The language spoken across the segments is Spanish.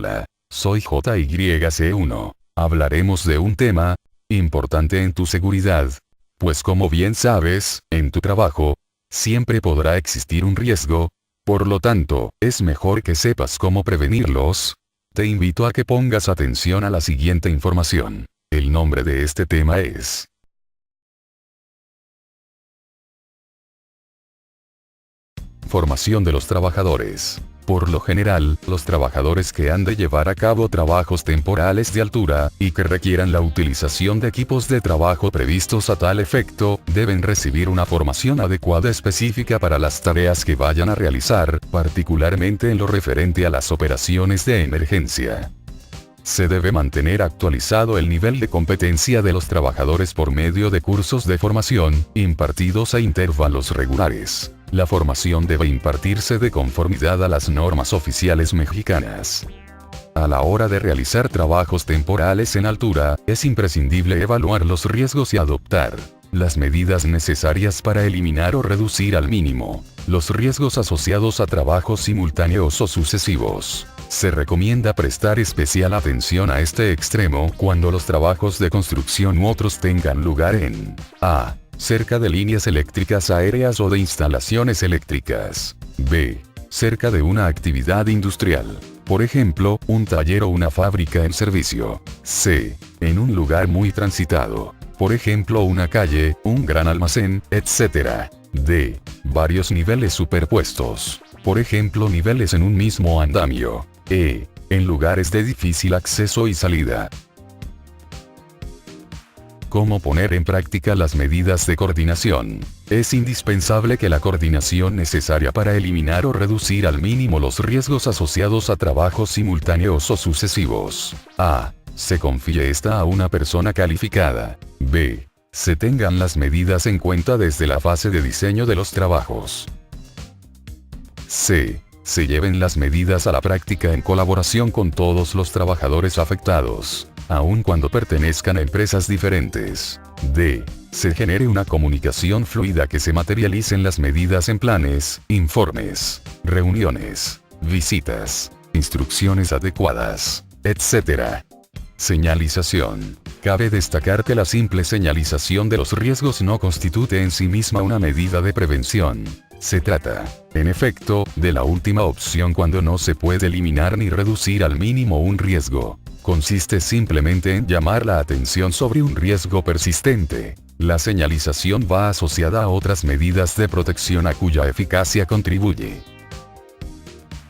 Hola, soy JYC1. Hablaremos de un tema importante en tu seguridad. Pues como bien sabes, en tu trabajo, siempre podrá existir un riesgo. Por lo tanto, es mejor que sepas cómo prevenirlos. Te invito a que pongas atención a la siguiente información. El nombre de este tema es formación de los trabajadores. Por lo general, los trabajadores que han de llevar a cabo trabajos temporales de altura, y que requieran la utilización de equipos de trabajo previstos a tal efecto, deben recibir una formación adecuada específica para las tareas que vayan a realizar, particularmente en lo referente a las operaciones de emergencia. Se debe mantener actualizado el nivel de competencia de los trabajadores por medio de cursos de formación, impartidos a intervalos regulares. La formación debe impartirse de conformidad a las normas oficiales mexicanas. A la hora de realizar trabajos temporales en altura, es imprescindible evaluar los riesgos y adoptar las medidas necesarias para eliminar o reducir al mínimo los riesgos asociados a trabajos simultáneos o sucesivos. Se recomienda prestar especial atención a este extremo cuando los trabajos de construcción u otros tengan lugar en a. cerca de líneas eléctricas aéreas o de instalaciones eléctricas. B. cerca de una actividad industrial. Por ejemplo, un taller o una fábrica en servicio. C. en un lugar muy transitado. Por ejemplo, una calle, un gran almacén, etc. D. varios niveles superpuestos. Por ejemplo, niveles en un mismo andamio. E. en lugares de difícil acceso y salida. ¿Cómo poner en práctica las medidas de coordinación? Es indispensable que la coordinación necesaria para eliminar o reducir al mínimo los riesgos asociados a trabajos simultáneos o sucesivos. A. se confíe esta a una persona calificada. B. se tengan las medidas en cuenta desde la fase de diseño de los trabajos. C. se lleven las medidas a la práctica en colaboración con todos los trabajadores afectados, aun cuando pertenezcan a empresas diferentes. D. se genere una comunicación fluida que se materialicen las medidas en planes, informes, reuniones, visitas, instrucciones adecuadas, etc. Señalización. Cabe destacar que la simple señalización de los riesgos no constituye en sí misma una medida de prevención. Se trata, en efecto, de la última opción cuando no se puede eliminar ni reducir al mínimo un riesgo. Consiste simplemente en llamar la atención sobre un riesgo persistente. La señalización va asociada a otras medidas de protección a cuya eficacia contribuye.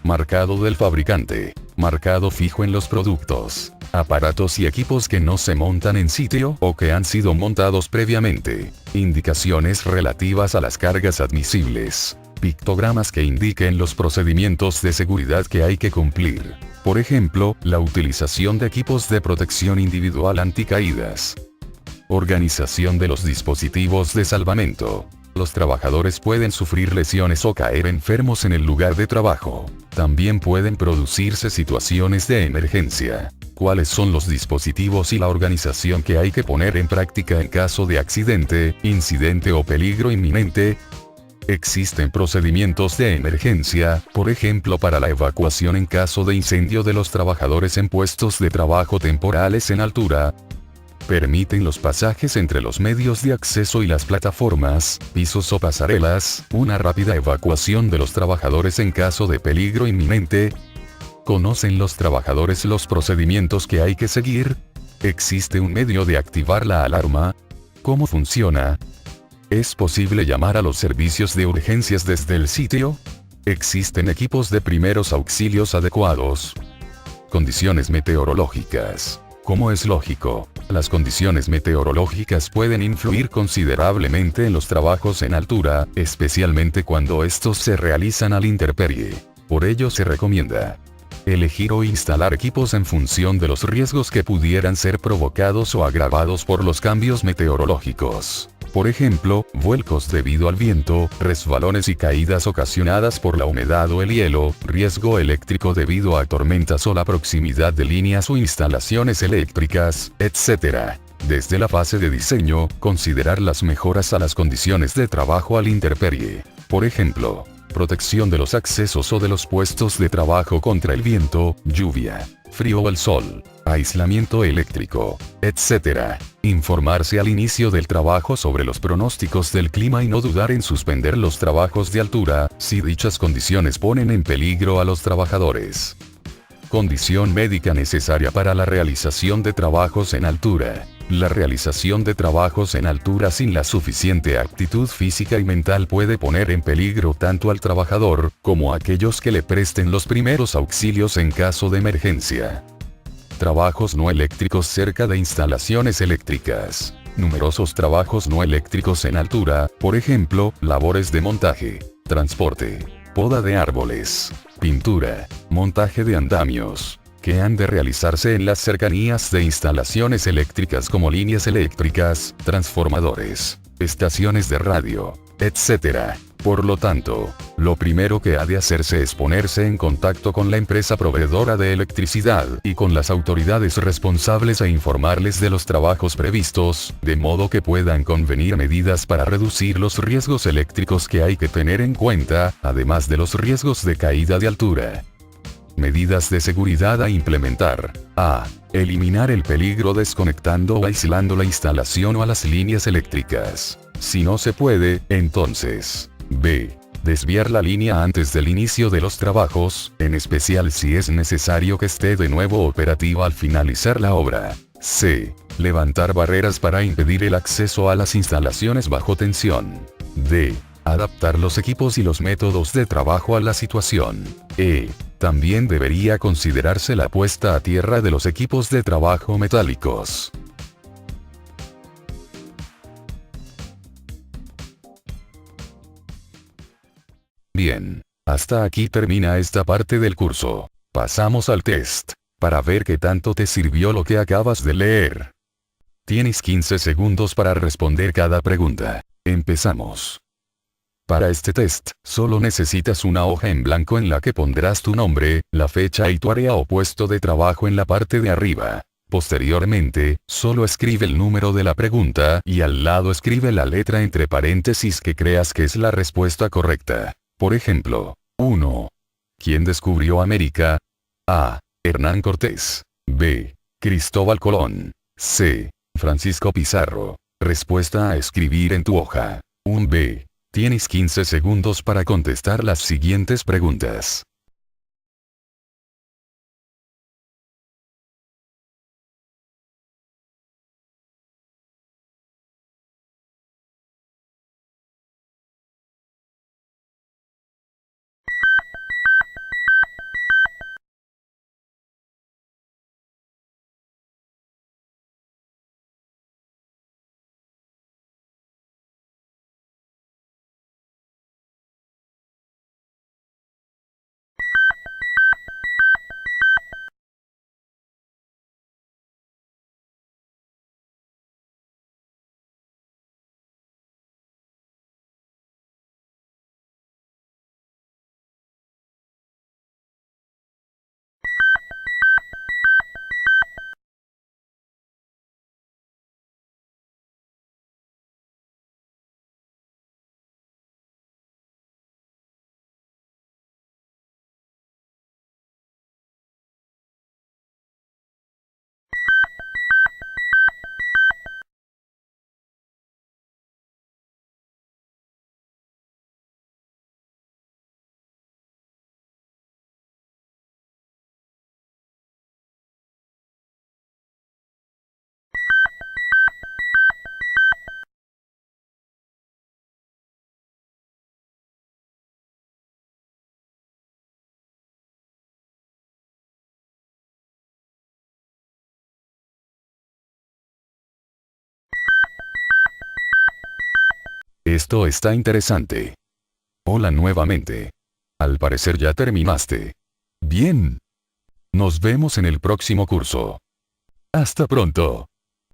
Marcado del fabricante. Marcado fijo en los productos, aparatos y equipos que no se montan en sitio o que han sido montados previamente. Indicaciones relativas a las cargas admisibles. Pictogramas que indiquen los procedimientos de seguridad que hay que cumplir. Por ejemplo, la utilización de equipos de protección individual anticaídas. Organización de los dispositivos de salvamento. Los trabajadores pueden sufrir lesiones o caer enfermos en el lugar de trabajo. También pueden producirse situaciones de emergencia. ¿Cuáles son los dispositivos y la organización que hay que poner en práctica en caso de accidente, incidente o peligro inminente? Existen procedimientos de emergencia, por ejemplo para la evacuación en caso de incendio de los trabajadores en puestos de trabajo temporales en altura. Permiten los pasajes entre los medios de acceso y las plataformas, pisos o pasarelas, una rápida evacuación de los trabajadores en caso de peligro inminente. ¿Conocen los trabajadores los procedimientos que hay que seguir? ¿Existe un medio de activar la alarma? ¿Cómo funciona? ¿Es posible llamar a los servicios de urgencias desde el sitio? ¿Existen equipos de primeros auxilios adecuados? Condiciones meteorológicas. Como es lógico, las condiciones meteorológicas pueden influir considerablemente en los trabajos en altura, especialmente cuando estos se realizan a la intemperie. Por ello se recomienda elegir o instalar equipos en función de los riesgos que pudieran ser provocados o agravados por los cambios meteorológicos. Por ejemplo, vuelcos debido al viento, resbalones y caídas ocasionadas por la humedad o el hielo, riesgo eléctrico debido a tormentas o la proximidad de líneas o instalaciones eléctricas, etc. Desde la fase de diseño, considerar las mejoras a las condiciones de trabajo a la intemperie. Por ejemplo, protección de los accesos o de los puestos de trabajo contra el viento, lluvia, frío o el sol, aislamiento eléctrico, etc. Informarse al inicio del trabajo sobre los pronósticos del clima y no dudar en suspender los trabajos de altura, si dichas condiciones ponen en peligro a los trabajadores. Condición médica necesaria para la realización de trabajos en altura. La realización de trabajos en altura sin la suficiente aptitud física y mental puede poner en peligro tanto al trabajador, como a aquellos que le presten los primeros auxilios en caso de emergencia. Trabajos no eléctricos cerca de instalaciones eléctricas. Numerosos trabajos no eléctricos en altura, por ejemplo, labores de montaje, transporte, poda de árboles, pintura, montaje de andamios, que han de realizarse en las cercanías de instalaciones eléctricas como líneas eléctricas, transformadores, estaciones de radio, etc. Por lo tanto, lo primero que ha de hacerse es ponerse en contacto con la empresa proveedora de electricidad y con las autoridades responsables e informarles de los trabajos previstos, de modo que puedan convenir medidas para reducir los riesgos eléctricos que hay que tener en cuenta, además de los riesgos de caída de altura. Medidas de seguridad a implementar. A. Eliminar el peligro desconectando o aislando la instalación o a las líneas eléctricas. Si no se puede, entonces. B. Desviar la línea antes del inicio de los trabajos, en especial si es necesario que esté de nuevo operativa al finalizar la obra. C. Levantar barreras para impedir el acceso a las instalaciones bajo tensión. D. Adaptar los equipos y los métodos de trabajo a la situación. E. También debería considerarse la puesta a tierra de los equipos de trabajo metálicos. Bien. Hasta aquí termina esta parte del curso. Pasamos al test. Para ver qué tanto te sirvió lo que acabas de leer. Tienes 15 segundos para responder cada pregunta. Empezamos. Para este test, solo necesitas una hoja en blanco en la que pondrás tu nombre, la fecha y tu área o puesto de trabajo en la parte de arriba. Posteriormente, solo escribe el número de la pregunta y al lado escribe la letra entre paréntesis que creas que es la respuesta correcta. Por ejemplo, 1. ¿Quién descubrió América? A. Hernán Cortés. B. Cristóbal Colón. C. Francisco Pizarro. Respuesta a escribir en tu hoja. 1B. Tienes 15 segundos para contestar las siguientes preguntas. Esto está interesante. Hola nuevamente. Al parecer ya terminaste. Bien. Nos vemos en el próximo curso. Hasta pronto.